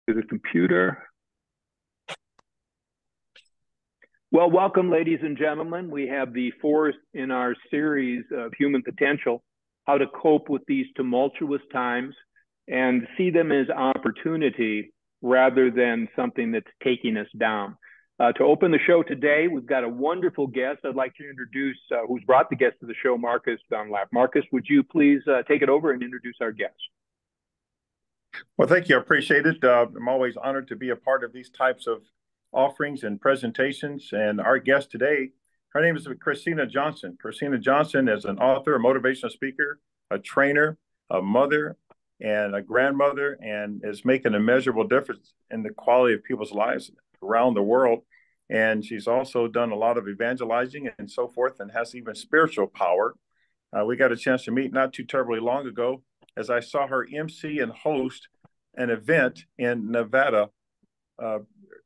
to the computer. Well, welcome, ladies and gentlemen. We have the fourth in our series of human potential, how to cope with these tumultuous times and see them as opportunity rather than something that's taking us down. To open the show today, we've got a wonderful guest. I'd like to introduce who's brought the guest to the show, Marcus Dunlop. Marcus, would you please take it over and introduce our guest? Well, thank you. I appreciate it. I'm always honored to be a part of these types of offerings and presentations. And our guest today, her name is Crissina Johnson. Crissina Johnson is an author, a motivational speaker, a trainer, a mother, and a grandmother, and is making a measurable difference in the quality of people's lives around the world. And she's also done a lot of evangelizing and so forth, and has even spiritual power. We got a chance to meet not too terribly long ago, as I saw her MC and host an event in Nevada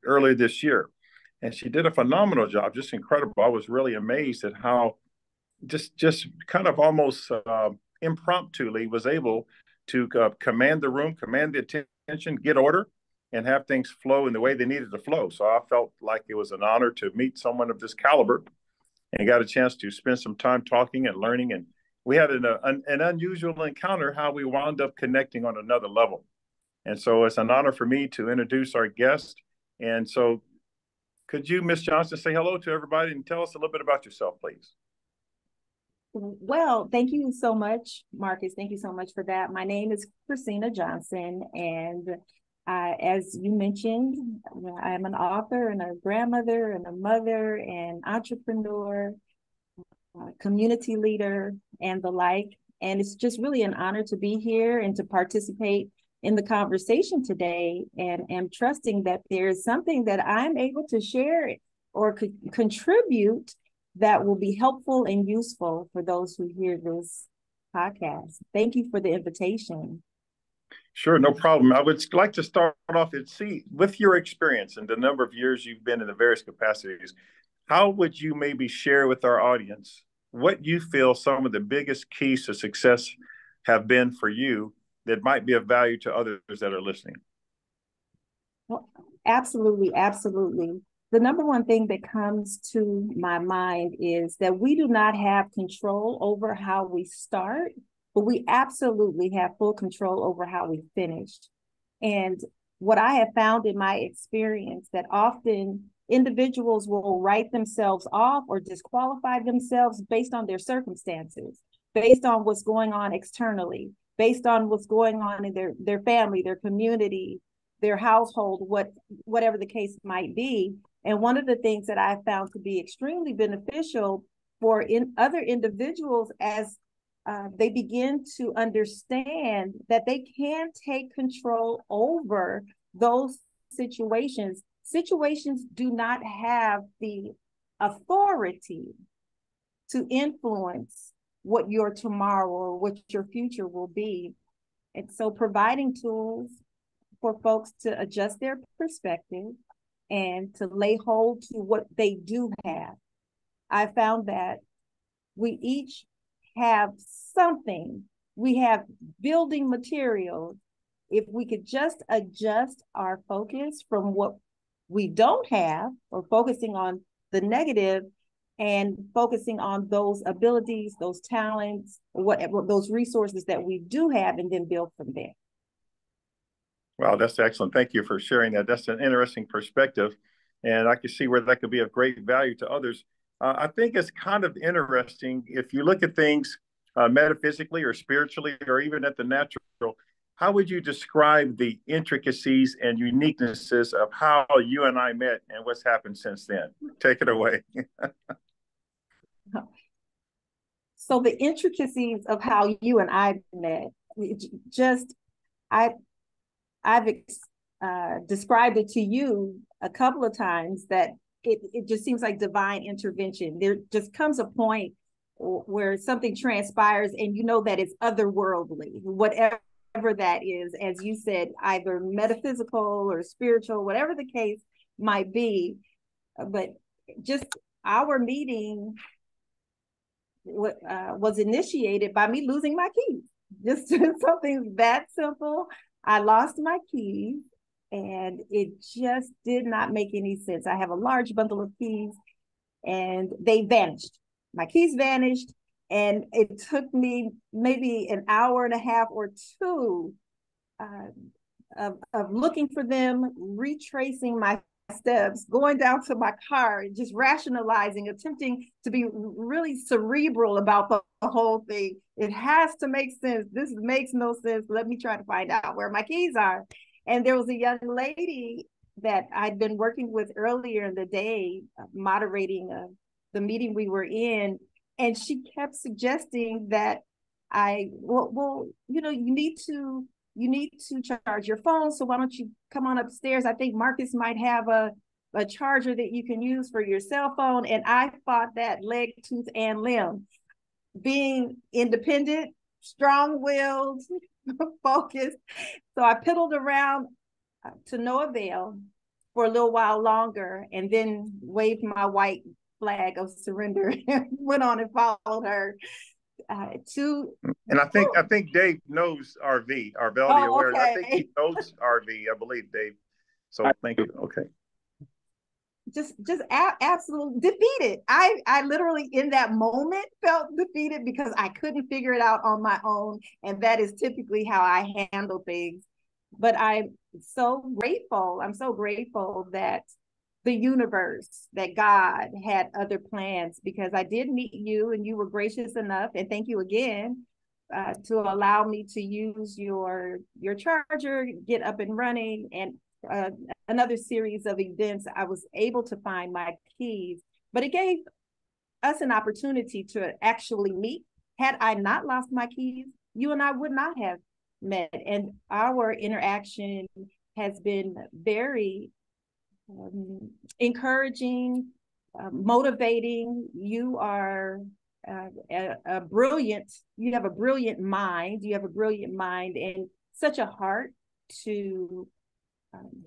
earlier this year. And she did a phenomenal job, just incredible. I was really amazed at how just kind of almost impromptu was able to command the room, command the attention, get order, and have things flow in the way they needed to flow. So I felt like it was an honor to meet someone of this caliber, and got a chance to spend some time talking and learning. And we had an unusual encounter, how we wound up connecting on another level. And so it's an honor for me to introduce our guest. And so could you, Ms. Johnson, say hello to everybody and tell us a little bit about yourself, please? Well, thank you so much, Marcus. Thank you so much for that. My name is Crissina Johnson, and as you mentioned, I am an author and a grandmother and a mother and entrepreneur, community leader, and the like. And it's just really an honor to be here and to participate in the conversation today, and am trusting that there is something that I'm able to share or could contribute that will be helpful and useful for those who hear this podcast. Thank you for the invitation. Sure, no problem. I would like to start off and see, with your experience and the number of years you've been in the various capacities, how would you maybe share with our audience what you feel some of the biggest keys to success have been for you that might be of value to others that are listening? Well, absolutely, absolutely. The number one thing that comes to my mind is that we do not have control over how we start, but we absolutely have full control over how we finish. And what I have found in my experience, that often individuals will write themselves off or disqualify themselves based on their circumstances, based on what's going on externally, based on what's going on in their family, their community, their household, whatever the case might be. And one of the things that I found to be extremely beneficial for other individuals, as they begin to understand that they can take control over those situations. Situations do not have the authority to influence what your tomorrow or what your future will be. And so providing tools for folks to adjust their perspective and to lay hold to what they do have. I found that we each have something. We have building materials. If we could just adjust our focus from what we don't have, or focusing on the negative, and focusing on those abilities, those talents, whatever, those resources that we do have, and then build from there. Wow, that's excellent. Thank you for sharing that. That's an interesting perspective, and I can see where that could be of great value to others. I think it's kind of interesting if you look at things metaphysically or spiritually, or even at the natural. How would you describe the intricacies and uniquenesses of how you and I met and what's happened since then? Take it away. So the intricacies of how you and I met, I've described it to you a couple of times, that it just seems like divine intervention. There just comes a point where something transpires and you know that it's otherworldly, whatever that is, as you said, either metaphysical or spiritual, whatever the case might be. But just our meeting was initiated by me losing my keys. Just something that simple. I lost my keys and it just did not make any sense. I have a large bundle of keys and they vanished. My keys vanished, and it took me maybe an hour and a half or two of looking for them, retracing my steps, going down to my car, just rationalizing, attempting to be really cerebral about the whole thing. It has to make sense. This makes no sense. Let me try to find out where my keys are. And there was a young lady that I'd been working with earlier in the day, moderating the meeting we were in, and she kept suggesting that you need to charge your phone. So why don't you come on upstairs? I think Marcus might have a charger that you can use for your cell phone. And I fought that leg, tooth, and limb. Being independent, strong-willed, focused. So I piddled around to no avail for a little while longer, and then waved my white flag of surrender and went on and followed her. And I think Dave knows RV, our Belly Aware. Okay. I think he knows RV, I believe, Dave. So thank you. Okay. Just absolutely defeated. I literally in that moment felt defeated because I couldn't figure it out on my own. And that is typically how I handle things. But I'm so grateful. I'm so grateful that the universe, that God had other plans, because I did meet you and you were gracious enough, and thank you again, to allow me to use your charger, get up and running, and another series of events. I was able to find my keys, but it gave us an opportunity to actually meet. Had I not lost my keys, you and I would not have met, and our interaction has been very encouraging, motivating. You are you have a brilliant mind. You have a brilliant mind and such a heart to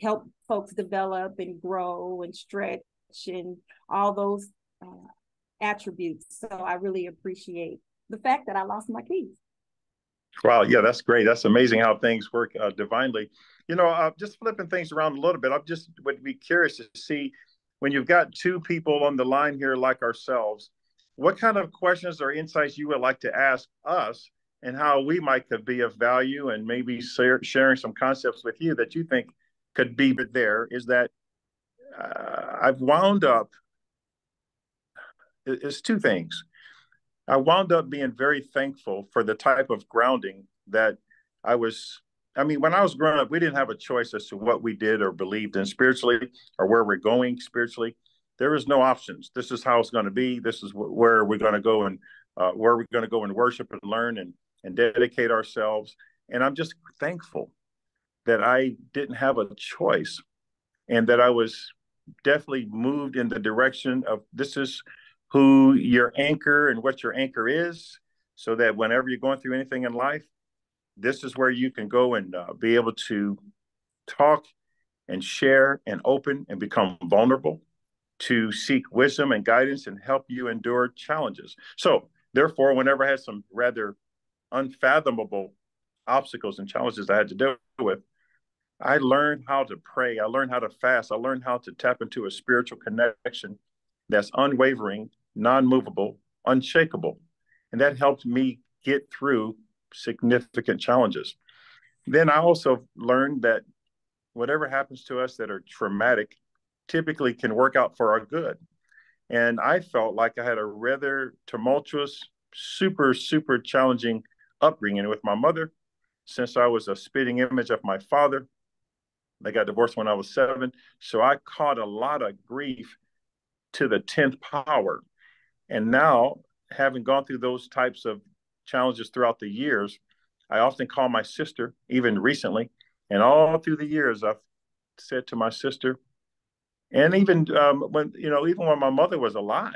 help folks develop and grow and stretch and all those attributes. So I really appreciate the fact that I lost my keys. Wow, yeah, that's great. That's amazing how things work divinely. Just flipping things around a little bit, I just would be curious to see, when you've got two people on the line here like ourselves, what kind of questions or insights you would like to ask us, and how we might could be of value, and maybe sharing some concepts with you that you think could be there. Is that I've wound up, it's two things. I wound up being very thankful for the type of grounding that when I was growing up, we didn't have a choice as to what we did or believed in spiritually, or where we're going spiritually. There was no options. This is how it's going to be. This is where we're going to go, and where we're going to go and worship and learn and dedicate ourselves. And I'm just thankful that I didn't have a choice, and that I was definitely moved in the direction of, this is who your anchor and what your anchor is, so that whenever you're going through anything in life, this is where you can go and be able to talk and share and open and become vulnerable, to seek wisdom and guidance and help you endure challenges. So therefore, whenever I had some rather unfathomable obstacles and challenges I had to deal with, I learned how to pray. I learned how to fast. I learned how to tap into a spiritual connection that's unwavering, non-movable, unshakable. And that helped me get through significant challenges. Then I also learned that whatever happens to us that are traumatic typically can work out for our good. And I felt like I had a rather tumultuous, super, super challenging upbringing with my mother, since I was a spitting image of my father. They got divorced when I was 7. So I caught a lot of grief to the 10th power. And now, having gone through those types of challenges throughout the years, I often call my sister, even recently, and all through the years, I've said to my sister, and even even when my mother was alive,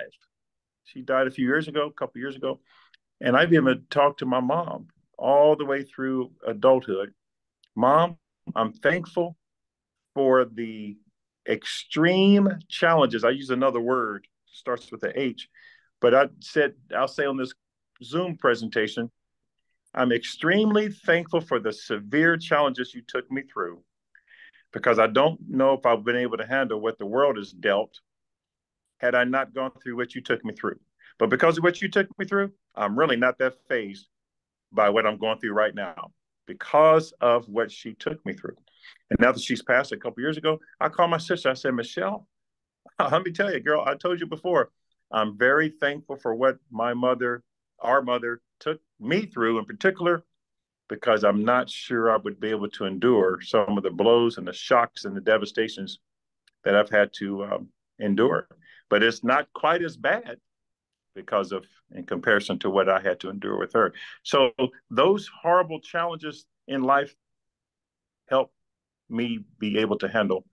she died a couple years ago, and I've even talked to my mom all the way through adulthood. Mom, I'm thankful for the extreme challenges. I use another word, starts with the H, but I'll say on this Zoom presentation, I'm extremely thankful for the severe challenges you took me through. because I don't know if I've been able to handle what the world has dealt had I not gone through what you took me through. But because of what you took me through, I'm really not that fazed by what I'm going through right now because of what she took me through. And now that she's passed a couple years ago, I called my sister. I said, Michelle, let me tell you, girl, I told you before, I'm very thankful for what my mother, our mother, took me through in particular, because I'm not sure I would be able to endure some of the blows and the shocks and the devastations that I've had to endure. But it's not quite as bad because of, in comparison to what I had to endure with her. So those horrible challenges in life help me be able to handle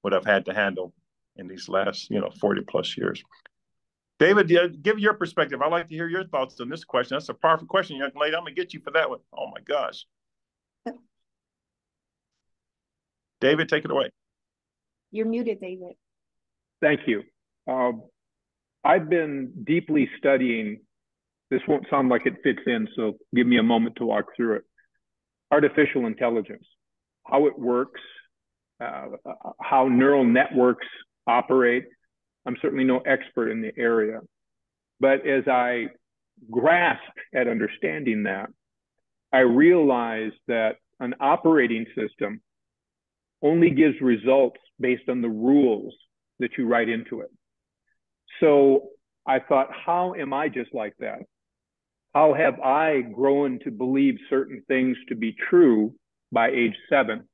what I've had to handle in these last, 40 plus years. David, give your perspective. I'd like to hear your thoughts on this question. That's a powerful question, young lady. I'm going to get you for that one. Oh, my gosh. David, take it away. You're muted, David. Thank you. I've been deeply studying, this won't sound like it fits in, so give me a moment to walk through it. Artificial intelligence, how it works, how neural networks operate. I'm certainly no expert in the area, but as I grasp at understanding that, I realize that an operating system only gives results based on the rules that you write into it. So I thought, how am I just like that? How have I grown to believe certain things to be true by age 7?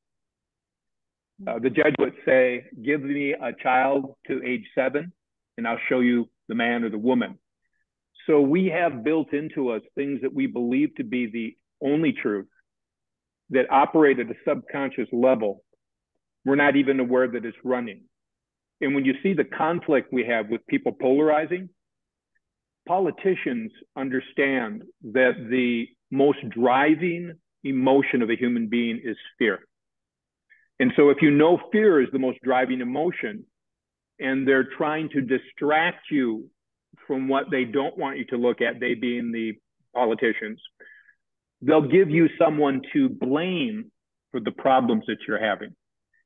The Jesuits say, give me a child to age 7, and I'll show you the man or the woman. So we have built into us things that we believe to be the only truth that operate at a subconscious level. We're not even aware that it's running. And when you see the conflict we have with people polarizing, politicians understand that the most driving emotion of a human being is fear. And so if you know fear is the most driving emotion, and they're trying to distract you from what they don't want you to look at, they being the politicians, they'll give you someone to blame for the problems that you're having.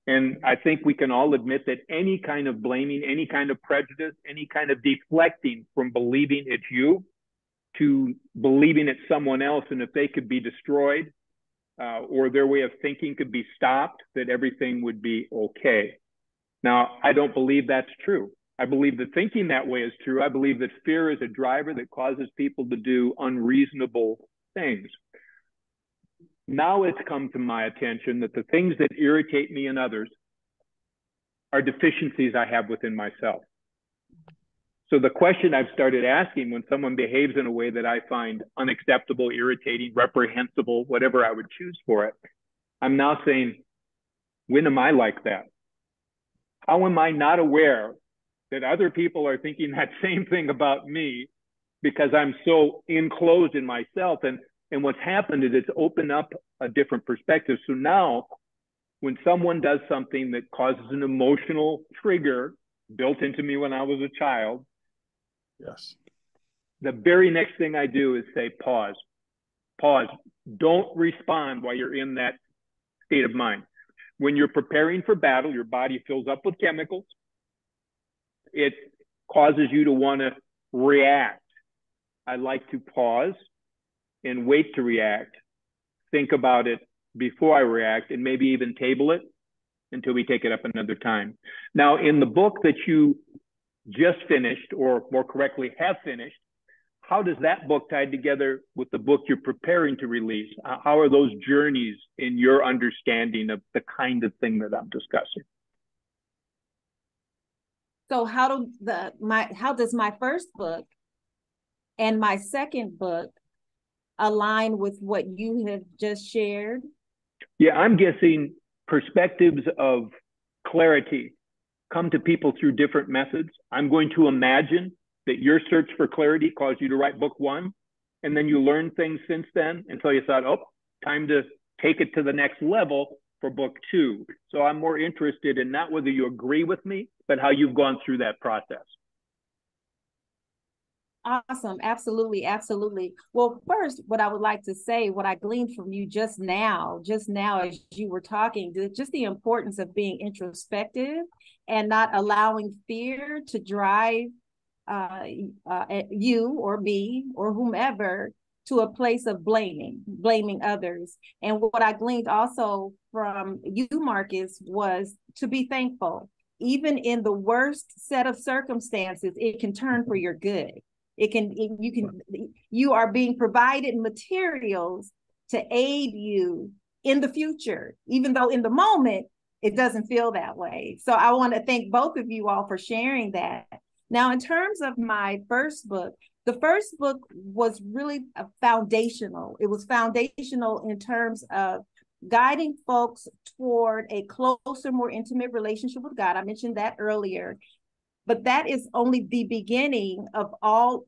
And I think we can all admit that any kind of blaming, any kind of prejudice, any kind of deflecting from believing it's you to believing it's someone else, and if they could be destroyed or their way of thinking could be stopped, that everything would be okay. Now, I don't believe that's true. I believe that thinking that way is true. I believe that fear is a driver that causes people to do unreasonable things. Now it's come to my attention that the things that irritate me in others are deficiencies I have within myself. So the question I've started asking when someone behaves in a way that I find unacceptable, irritating, reprehensible, whatever I would choose for it, I'm now saying, when am I like that? How am I not aware that other people are thinking that same thing about me because I'm so enclosed in myself? And what's happened is it's opened up a different perspective. So now when someone does something that causes an emotional trigger built into me when I was a child, yes, the very next thing I do is say, pause. Pause. Don't respond while you're in that state of mind. When you're preparing for battle, your body fills up with chemicals. It causes you to want to react. I like to pause and wait to react, think about it before I react, and maybe even table it until we take it up another time. Now, in the book that you just finished, or more correctly, have finished, how does that book tie together with the book you're preparing to release? How are those journeys in your understanding of the kind of thing that I'm discussing? So how does my first book and my second book align with what you have just shared? Yeah, I'm guessing perspectives of clarity come to people through different methods. I'm going to imagine that your search for clarity caused you to write book 1, and then you learned things since then until you thought, oh, time to take it to the next level for book 2. So I'm more interested in not whether you agree with me, but how you've gone through that process. Awesome. Absolutely. Absolutely. Well, first, what I would like to say, what I gleaned from you just now as you were talking, just the importance of being introspective and not allowing fear to drive you or me or whomever to a place of blaming others. And what I gleaned also from you, Marcus, was to be thankful. Even in the worst set of circumstances, it can turn for your good. You are being provided materials to aid you in the future, even though in the moment it doesn't feel that way. So I want to thank both of you all for sharing that. Now, in terms of my first book, the first book was really foundational. It was foundational in terms of guiding folks toward a closer, more intimate relationship with God. I mentioned that earlier. But that is only the beginning of all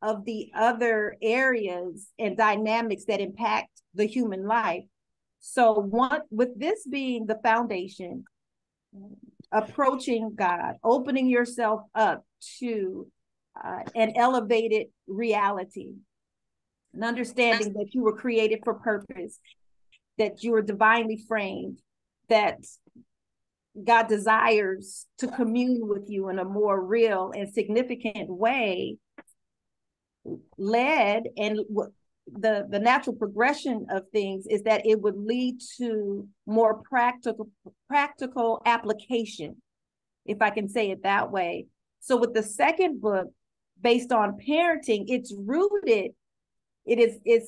of the other areas and dynamics that impact the human life. So with this being the foundation, approaching God, opening yourself up to an elevated reality, an understanding that you were created for purpose, that you were divinely framed, that God desires to commune with you in a more real and significant way, led, and the natural progression of things is that it would lead to more practical application, if I can say it that way. So with the second book, based on parenting, it's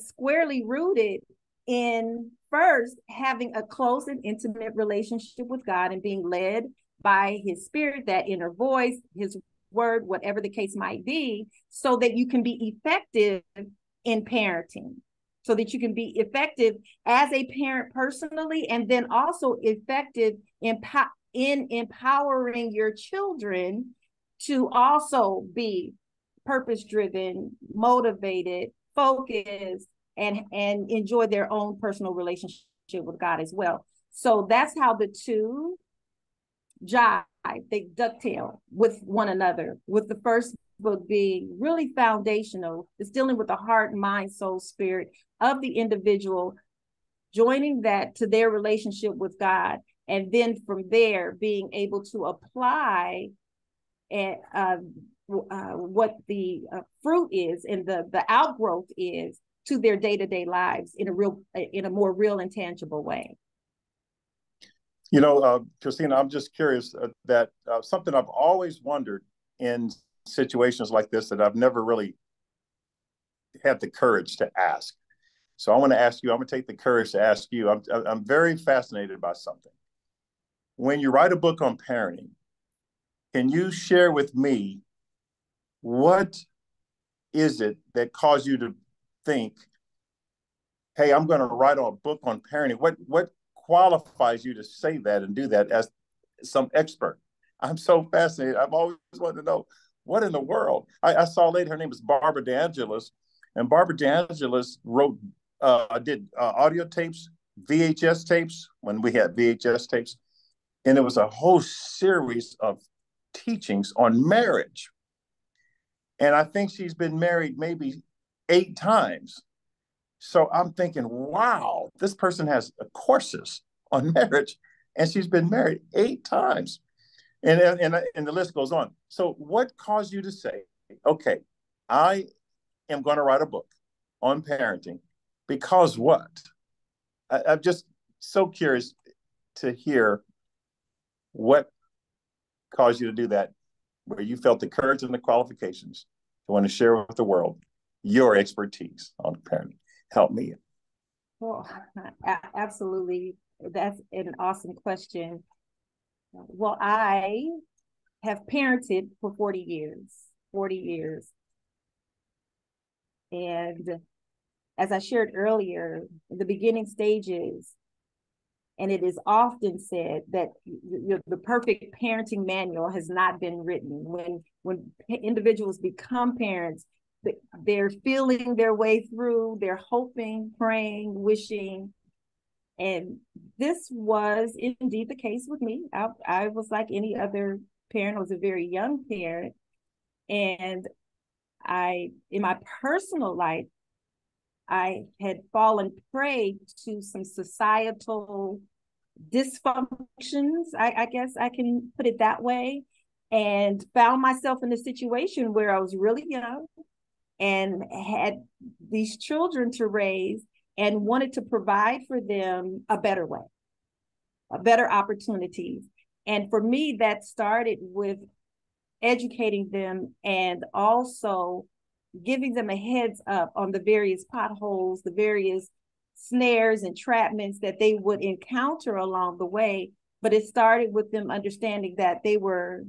squarely rooted in first having a close and intimate relationship with God and being led by his spirit, that inner voice, his word, whatever the case might be, so that you can be effective in parenting, so that you can be effective as a parent personally, and then also effective in empowering your children to also be purpose-driven, motivated, focused, and enjoy their own personal relationship with God as well. So that's how the two jive, they dovetail with one another, with the first book being really foundational. It's dealing with the heart, mind, soul, spirit of the individual, joining that to their relationship with God, and then from there being able to apply what the fruit is and the outgrowth is to their day-to-day lives in a more real and tangible way. You know, Crissina, I'm just curious that something I've always wondered in situations like this that I've never really had the courage to ask. So I want to ask you, I'm going to take the courage to ask you. I'm very fascinated by something. When you write a book on parenting, can you share with me what is it that caused you to think, hey, I'm going to write a book on parenting? What qualifies you to say that and do that as some expert? I'm so fascinated. I've always wanted to know what in the world. I saw a lady, her name is Barbara DeAngelis, and Barbara DeAngelis did audio tapes, VHS tapes, when we had VHS tapes, and it was a whole series of teachings on marriage. And I think she's been married maybe 8 times. So I'm thinking, wow, this person has courses on marriage, and she's been married 8 times. And the list goes on. So what caused you to say, okay, I am going to write a book on parenting, because what? I'm just so curious to hear what caused you to do that, where you felt the courage and the qualifications to want to share with the world your expertise on parenting. Help me. Well, absolutely. That's an awesome question. Well, I have parented for 40 years. And as I shared earlier, in the beginning stages, and it is often said that the perfect parenting manual has not been written. When individuals become parents, they're feeling their way through, they're hoping, praying, wishing. And this was indeed the case with me. I was like any other parent. I was a very young parent. And in my personal life, I had fallen prey to some societal dysfunctions, I guess I can put it that way, and found myself in a situation where I was really young and had these children to raise and wanted to provide for them a better way, a better opportunities. And for me, that started with educating them and also giving them a heads up on the various potholes, the various snares and entrapments that they would encounter along the way. But it started with them understanding that they were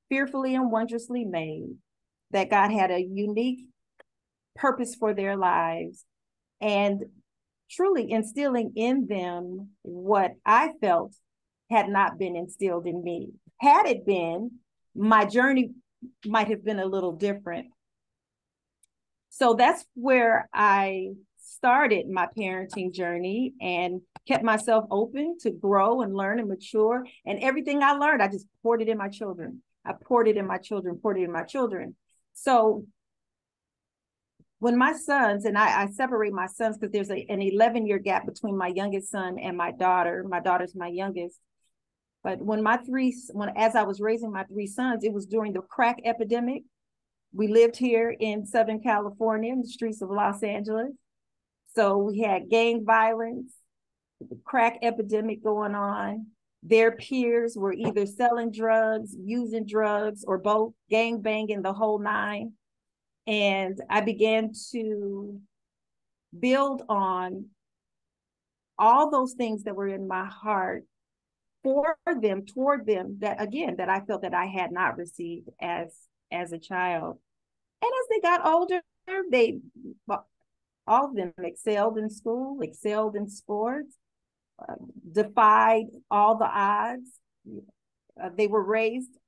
fearfully and wondrously made, that God had a unique purpose for their lives, and truly instilling in them what I felt had not been instilled in me. Had it been, my journey might have been a little different. So that's where I started my parenting journey and kept myself open to grow and learn and mature. And everything I learned, I just poured it in my children. I poured it in my children, poured it in my children. So when my sons, and I separate my sons because there's an 11-year gap between my youngest son and my daughter's my youngest. But as I was raising my three sons, it was during the crack epidemic. We lived here in Southern California, in the streets of Los Angeles. So we had gang violence, the crack epidemic going on. Their peers were either selling drugs, using drugs, or both, gang banging, the whole nine. And I began to build on all those things that were in my heart for them, toward them, that I felt that I had not received as a child. And as they got older, all of them excelled in school, excelled in sports, defied all the odds. They were raised,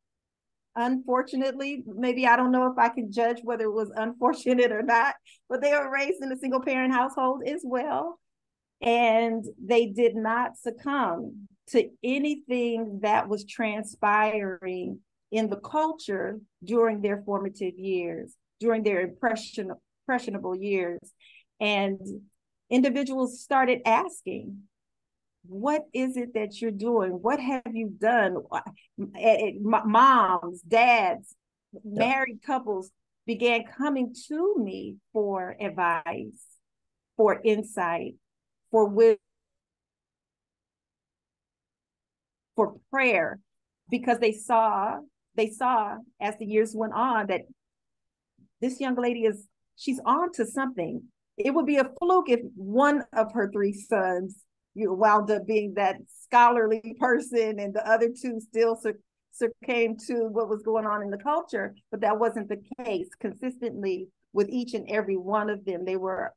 unfortunately, maybe I don't know if I can judge whether it was unfortunate or not, but they were raised in a single parent household as well. And they did not succumb to anything that was transpiring in the culture during their formative years, during their impressionable years. And individuals started asking, what is it that you're doing? What have you done? Moms, dads, married couples began coming to me for advice, for insight, for wisdom, for prayer, because they saw as the years went on that this young lady she's on to something. It would be a fluke if one of her three sons wound up being that scholarly person and the other two still succumbed to what was going on in the culture. But that wasn't the case. Consistently with each and every one of them, they were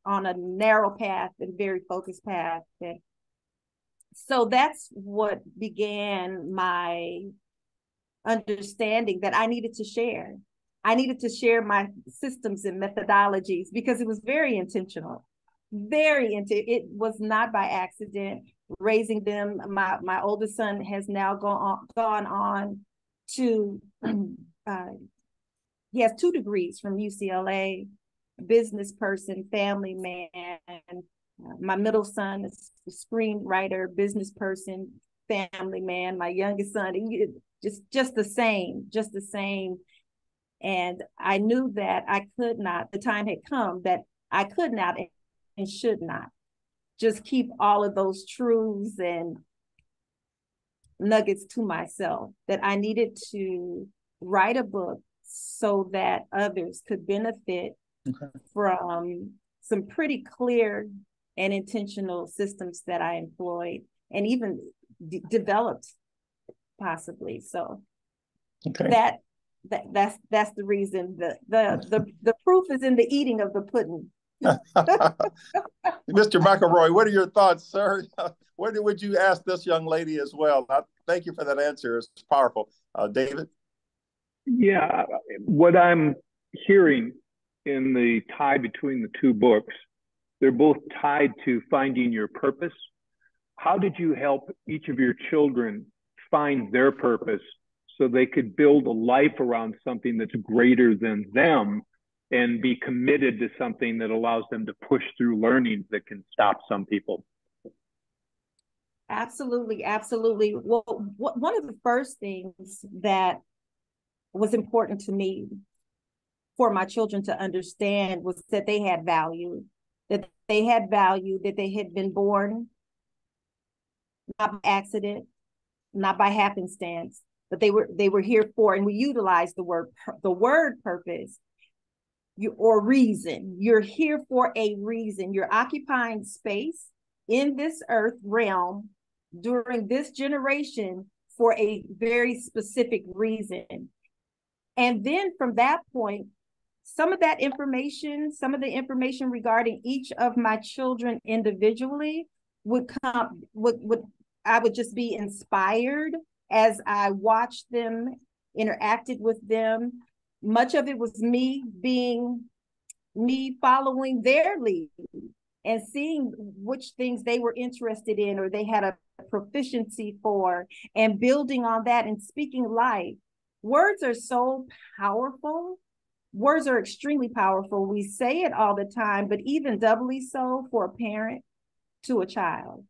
on a narrow path and very focused path. And so that's what began my understanding that I needed to share. I needed to share my systems and methodologies because it was very intentional. It was not by accident. Raising them, my oldest son has now gone on to he has 2 degrees from UCLA, business person, family man. My middle son is a screenwriter, business person, family man. My youngest son, just the same. And I knew that the time had come that I could not and should not just keep all of those truths and nuggets to myself, that I needed to write a book so that others could benefit from some pretty clear and intentional systems that I employed and even developed possibly. So that's the reason. The proof is in the eating of the pudding. Mr. McElroy, what are your thoughts, sir? What would you ask this young lady as well? Thank you for that answer. It's powerful. David? Yeah, what I'm hearing in the tie between the 2 books, they're both tied to finding your purpose. How did you help each of your children find their purpose so they could build a life around something that's greater than them and be committed to something that allows them to push through learnings that can stop some people. Absolutely, absolutely. Well, one of the first things that was important to me for my children to understand was that they had value, that they had been born not by accident, not by happenstance, but they were here for, and we utilize the word purpose or reason. You're here for a reason. You're occupying space in this earth realm during this generation for a very specific reason. And then from that point, some of the information regarding each of my children individually I would just be inspired as I watched them, interacted with them. Much of it was me following their lead and seeing which things they were interested in or they had a proficiency for, and building on that and speaking life. Words are so powerful. Words are extremely powerful. We say it all the time, but even doubly so for a parent to a child.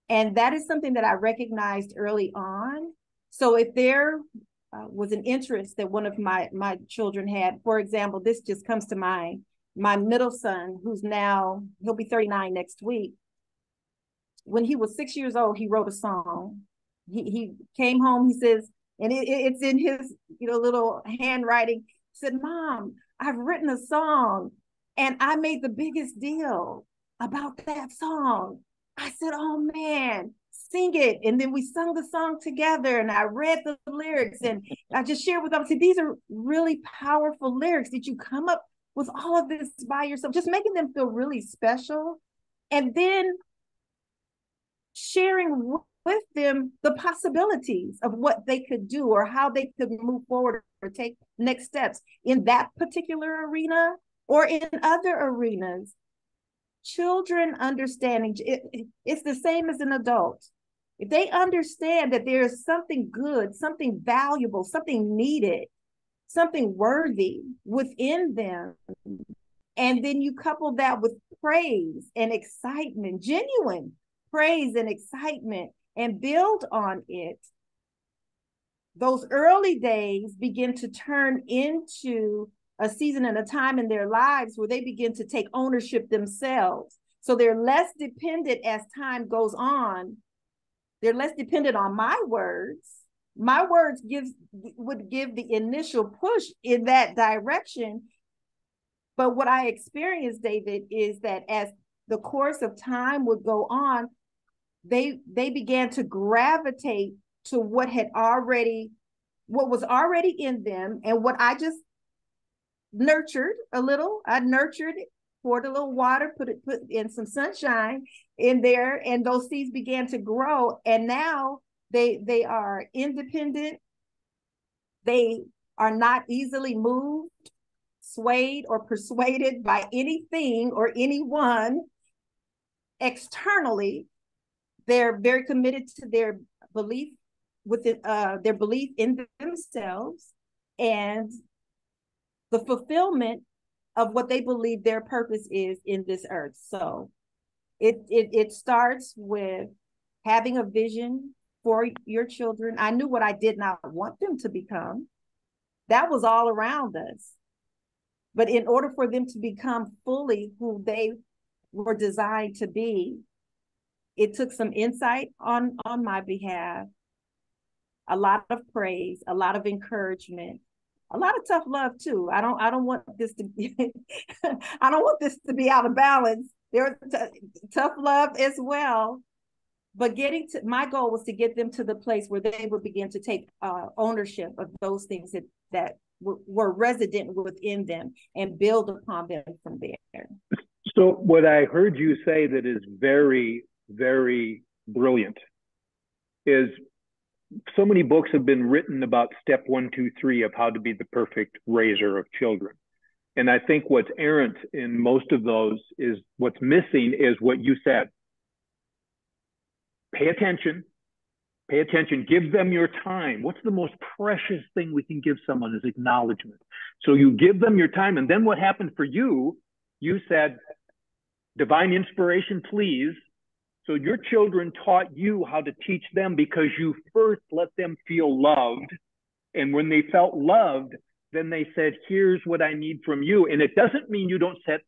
And that is something that I recognized early on. So if there was an interest that one of my children had, for example, this just comes to mind, my middle son, he'll be 39 next week. When he was 6 years old, he wrote a song. He came home, he says, and it's in his little handwriting, said, "Mom, I've written a song and I made the biggest deal about that song." I said, "Oh man, sing it." And then we sung the song together and I read the lyrics and I just shared with them. I said, "These are really powerful lyrics. Did you come up with all of this by yourself?" Just making them feel really special. And then sharing with them the possibilities of what they could do or how they could move forward or take next steps in that particular arena or in other arenas. Children understanding, it's the same as an adult. If they understand that there is something good, something valuable, something needed, something worthy within them, and then you couple that with praise and excitement, genuine praise and excitement, and build on it, those early days begin to turn into a season and a time in their lives where they begin to take ownership themselves. So they're less dependent as time goes on. They're less dependent on my words. My words would give the initial push in that direction. But what I experienced, David, is that as the course of time would go on, they began to gravitate to what was already in them, and what I just nurtured a little. I nurtured it, poured a little water, put in some sunshine in there, and those seeds began to grow. And now they are independent. They are not easily moved, swayed, or persuaded by anything or anyone externally. They're very committed to their belief in themselves and the fulfillment of what they believe their purpose is in this earth. So it starts with having a vision for your children. I knew what I did not want them to become. That was all around us. But in order for them to become fully who they were designed to be, it took some insight on my behalf, a lot of praise, a lot of encouragement, a lot of tough love too. I don't want this to be I don't want this to be out of balance. There was tough love as well. But my goal was to get them to the place where they would begin to take ownership of those things that were resident within them and build upon them from there. So what I heard you say that is very, very brilliant is so many books have been written about step 1, 2, 3 of how to be the perfect raiser of children. And I think what's errant in most of those is what's missing is what you said. Pay attention, Pay attention, give them your time. What's the most precious thing we can give someone is acknowledgement. So you give them your time. And then what happened for you, you said, divine inspiration, please. So your children taught you how to teach them because you first let them feel loved. And when they felt loved, then they said, here's what I need from you. And it doesn't mean you don't set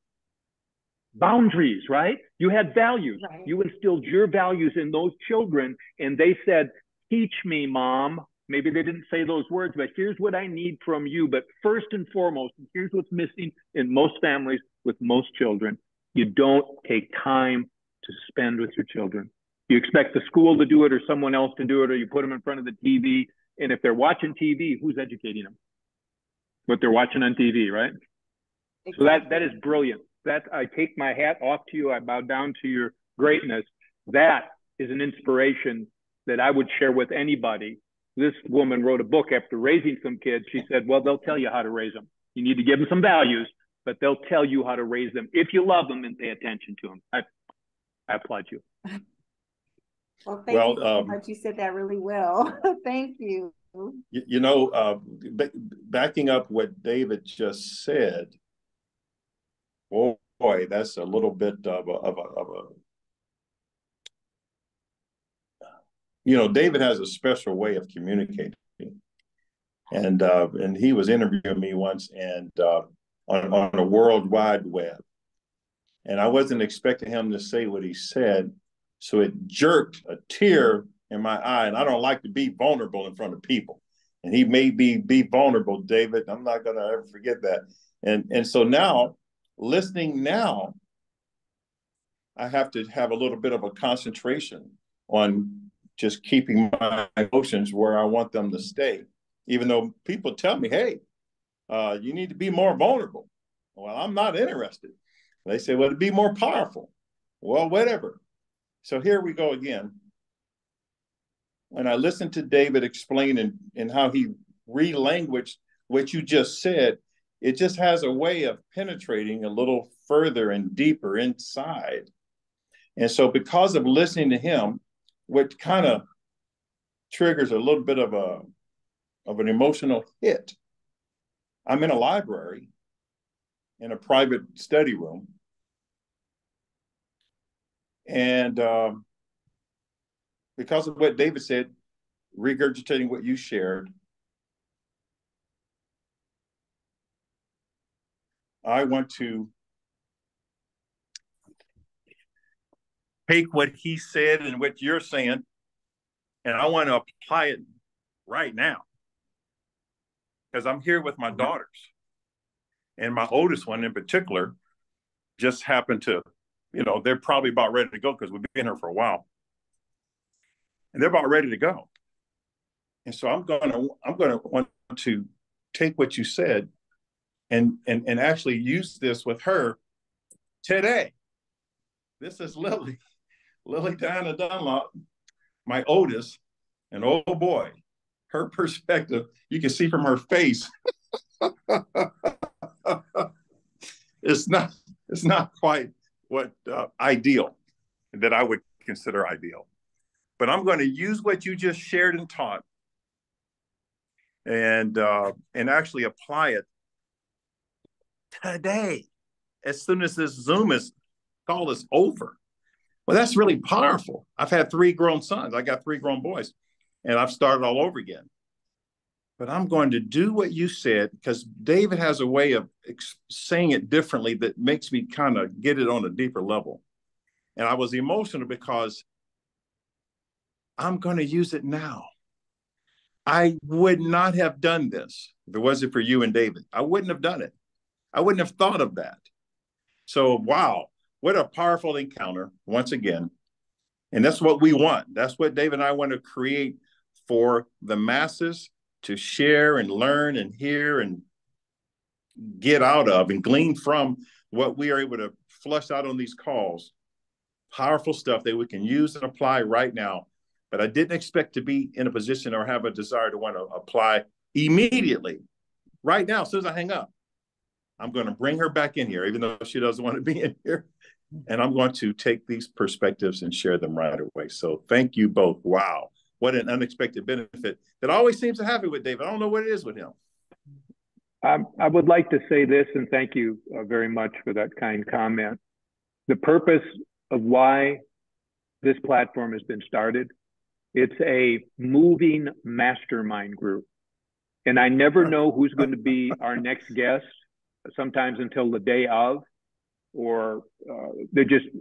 boundaries, right? You had values. Right. You instilled your values in those children. And they said, teach me, Mom. Maybe they didn't say those words, but here's what I need from you. But first and foremost, here's what's missing in most families with most children. You don't take time to spend with your children. You expect the school to do it or someone else to do it, or you put them in front of the TV. And if they're watching TV, who's educating them? What they're watching on TV, right? Exactly. So that is brilliant. I take my hat off to you. I bow down to your greatness. That is an inspiration that I would share with anybody. This woman wrote a book after raising some kids. She said, well, they'll tell you how to raise them. You need to give them some values, but they'll tell you how to raise them if you love them and pay attention to them. I applaud you. Well, thank you so much. You said that really well. Thank you. You know, backing up what David just said, oh boy, that's a little bit of a you know, David has a special way of communicating. And he was interviewing me once and on a World Wide Web. And I wasn't expecting him to say what he said. So it jerked a tear in my eye. And I don't like to be vulnerable in front of people. And he made me be vulnerable, David. I'm not going to ever forget that. And so now, listening now, I have to have a little bit of a concentration on just keeping my emotions where I want them to stay. Even though people tell me, hey, you need to be more vulnerable. Well, I'm not interested. They say, well, to be more powerful. Well, whatever. So here we go again. When I listened to David explain and how he relanguaged what you just said, it just has a way of penetrating a little further and deeper inside. And so because of listening to him, what kind of triggers a little bit of an emotional hit. I'm in a library in a private study room. And because of what David said, regurgitating what you shared, I want to take what he said and what you're saying, and I want to apply it right now. Because I'm here with my daughters. And my oldest one in particular just happened to, you know, they're probably about ready to go because we've been here for a while. And they're about ready to go. And so I'm gonna want to take what you said and actually use this with her today. This is Lily Diana Dunlop, my oldest, and oh boy, her perspective, you can see from her face. It's not quite what ideal that I would consider ideal. But I'm going to use what you just shared and taught and actually apply it today, as soon as this Zoom call is over. Well, that's really powerful. I've had 3 grown sons. I got 3 grown boys, and I've started all over again. But I'm going to do what you said because David has a way of saying it differently that makes me kind of get it on a deeper level. And I was emotional because I'm going to use it now. I would not have done this if it wasn't for you and David. I wouldn't have done it. I wouldn't have thought of that. So, wow, what a powerful encounter once again. And that's what we want. That's what David and I want to create for the masses to share and learn and hear and get out of and glean from what we are able to flush out on these calls. Powerful stuff that we can use and apply right now. But I didn't expect to be in a position or have a desire to want to apply immediately. Right now, as soon as I hang up, I'm going to bring her back in here, even though she doesn't want to be in here. And I'm going to take these perspectives and share them right away. So thank you both. Wow. what an unexpected benefit that always seems to happen with David. I don't know what it is with him. I would like to say this, and thank you very much for that kind comment. The purpose of why this platform has been started, it's a moving mastermind group. And I never know who's going to be our next guest, sometimes until the day of, or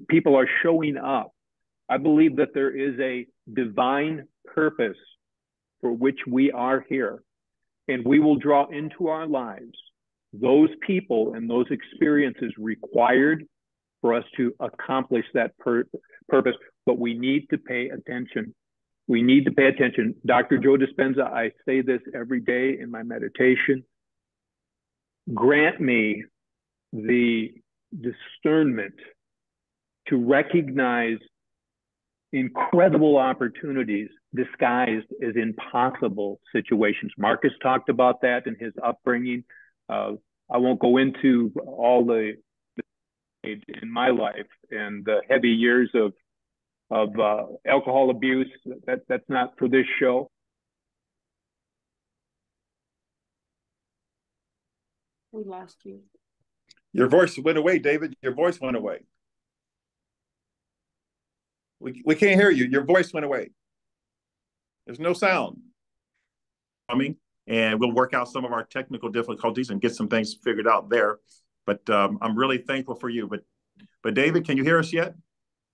people are showing up. I believe that there is a divine purpose for which we are here. And we will draw into our lives those people and those experiences required for us to accomplish that purpose. But we need to pay attention. We need to pay attention. Dr. Joe Dispenza, I say this every day in my meditation. Grant me the discernment to recognize incredible opportunities disguised as impossible situations. Marcus talked about that in his upbringing. I won't go into all the in my life and the heavy years of alcohol abuse. That's not for this show. We lost you. Your voice went away, David. Your voice went away. We can't hear you. Your voice went away. There's no sound coming, and we'll work out some of our technical difficulties and get some things figured out there. But I'm really thankful for you. But David, can you hear us yet?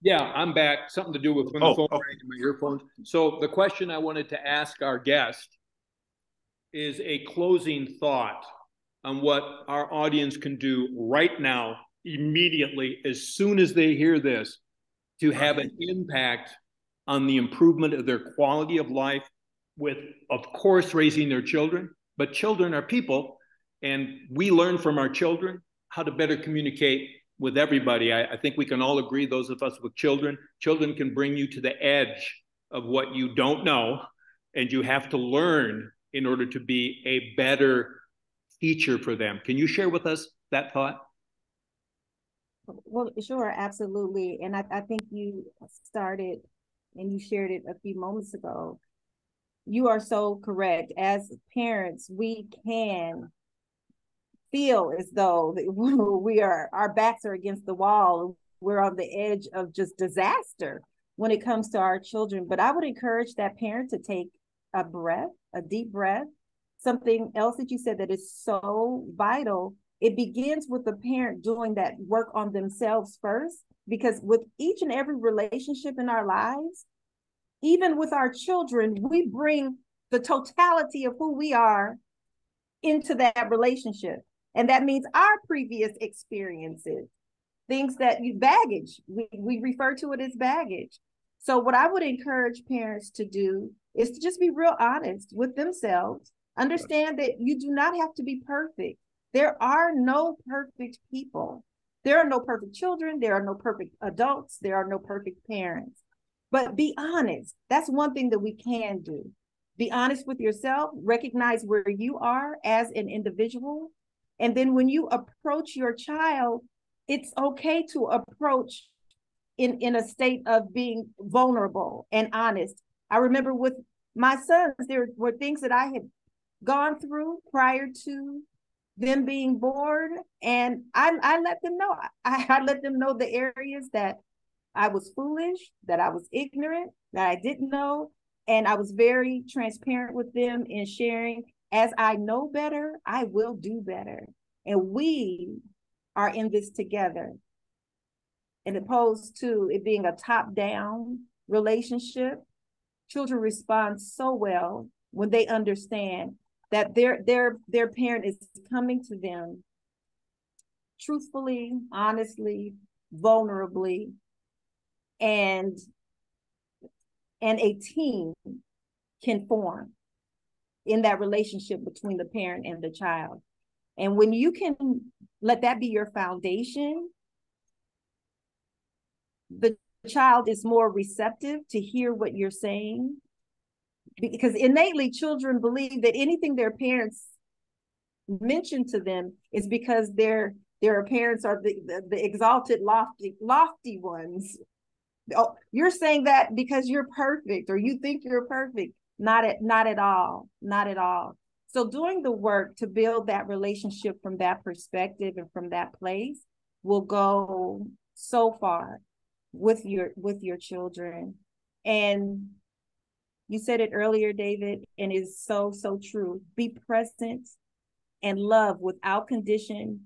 Yeah, I'm back. Something to do with when the phone rang in my earphones. So the question I wanted to ask our guest is a closing thought on what our audience can do right now, immediately, as soon as they hear this, to have an impact on the improvement of their quality of life with, of course, raising their children. But children are people, and we learn from our children how to better communicate with everybody. I think we can all agree, those of us with children can bring you to the edge of what you don't know, and you have to learn in order to be a better teacher for them. Can you share with us that thought? Well, sure, absolutely. And I think you started and you shared it a few moments ago. You are so correct. As parents, we can feel as though our backs are against the wall. We're on the edge of just disaster when it comes to our children. But I would encourage that parent to take a deep breath. Something else that you said that is so vital, it begins with the parent doing that work on themselves first, because with each and every relationship in our lives, even with our children, we bring the totality of who we are into that relationship. And that means our previous experiences, things that baggage, we refer to it as baggage. So what I would encourage parents to do is to just be real honest with themselves. Understand that you do not have to be perfect. There are no perfect people. There are no perfect children. There are no perfect adults. There are no perfect parents. But be honest. That's one thing that we can do. Be honest with yourself. Recognize where you are as an individual. And then when you approach your child, it's okay to approach in a state of being vulnerable and honest. I remember with my sons, there were things that I had gone through prior to them being born, and I let them know. I let them know the areas that I was foolish, that I was ignorant, that I didn't know, and I was very transparent with them in sharing. As I know better, I will do better, and we are in this together. And opposed to it being a top-down relationship, children respond so well when they understand that their parent is coming to them truthfully, honestly, vulnerably, and a team can form in that relationship between the parent and the child. And when you can let that be your foundation, the child is more receptive to hear what you're saying, because innately children believe that anything their parents mention to them is because their parents are the exalted, lofty ones. Oh, you're saying that because you're perfect or you think you're perfect. Not at all. Not at all. So doing the work to build that relationship from that perspective and from that place will go so far with your children. And you said it earlier, David, and it's so, so true. Be present and love without condition.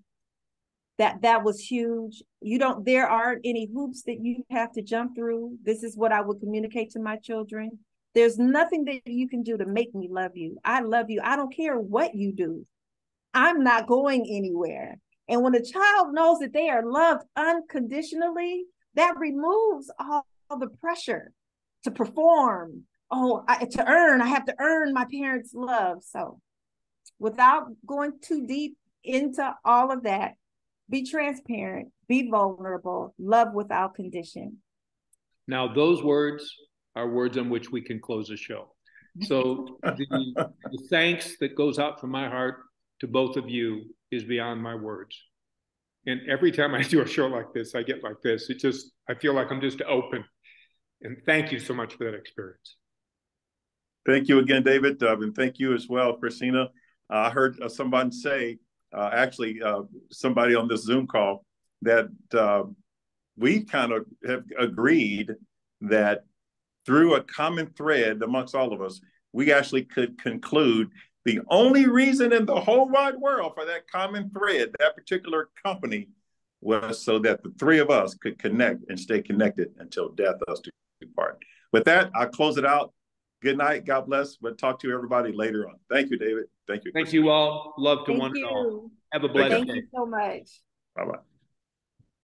That was huge. There aren't any hoops that you have to jump through. This is what I would communicate to my children. There's nothing that you can do to make me love you. I love you. I don't care what you do. I'm not going anywhere. And when a child knows that they are loved unconditionally, that removes all the pressure to perform. To earn, I have to earn my parents' love. So without going too deep into all of that, be transparent, be vulnerable, love without condition. Now, those words are words on which we can close a show. So the thanks that goes out from my heart to both of you is beyond my words. And every time I do a show like this, I get like this. I feel like I'm just open. And thank you so much for that experience. Thank you again, David. And thank you as well, Crissina. I heard someone say, somebody on this Zoom call, that we kind of have agreed that through a common thread amongst all of us, we actually could conclude the only reason in the whole wide world for that common thread, that particular company, was so that the three of us could connect and stay connected until death us do part. With that, I'll close it out. Good night. God bless. We'll talk to everybody later on. Thank you, David. Thank you. Thank you all. Love to one and all. Have a blessed day. Thank you so much. Bye-bye.